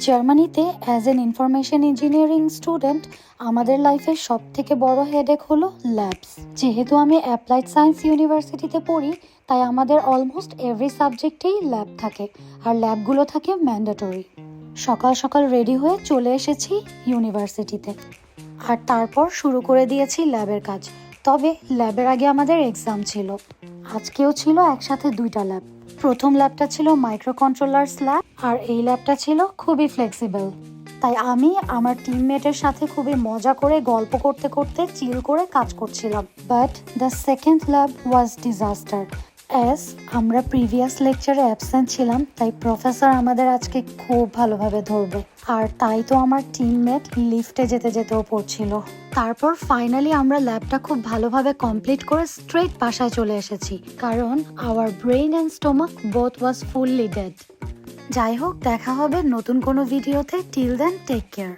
জার্মানিতে as an information engineering student আমাদের লাইফের সব থেকে বড় হেডেক হলো ল্যাবস। যেহেতু আমি অ্যাপ্লাইড সায়েন্স ইউনিভার্সিটিতে পড়ি, তাই আমাদের অলমোস্ট এভরি সাবজেক্টেই ল্যাব থাকে, আর ল্যাবগুলো থাকে ম্যান্ডেটরি। সকাল সকাল রেডি হয়ে চলে এসেছি ইউনিভার্সিটিতে, আর তারপর শুরু করে দিয়েছি ল্যাবের কাজ। তবে ল্যাবের আগে আমাদের এক্সাম ছিল। আজকেও ছিল একসাথে দুইটা ল্যাব। প্রথম ল্যাবটা ছিল মাইক্রো কন্ট্রোলার্স ল্যাব, আর এই ল্যাবটা ছিল খুবই ফ্লেক্সিবল। তাই আমি আমার টিমমেটের সাথে খুবই মজা করে গল্প করতে করতে চিল করে কাজ করছিলাম। But the second lab was disaster. As আমরা প্রিভিয়াস লেকচারে অ্যাবসেন্ট ছিলাম, তাই প্রফেসর আমাদের আজকে খুব ভালোভাবে ধরবে। আর তাই তো আমার টিমমেট লিফটে যেতে যেতেও পড়ছিল। তারপর ফাইনালি আমরা ল্যাবটা খুব ভালোভাবে কমপ্লিট করে স্ট্রেট বাসায় চলে এসেছি, কারণ our brain and stomach both was fully dead. যাই হোক, দেখা হবে নতুন কোনো ভিডিওতে। Till then, take care.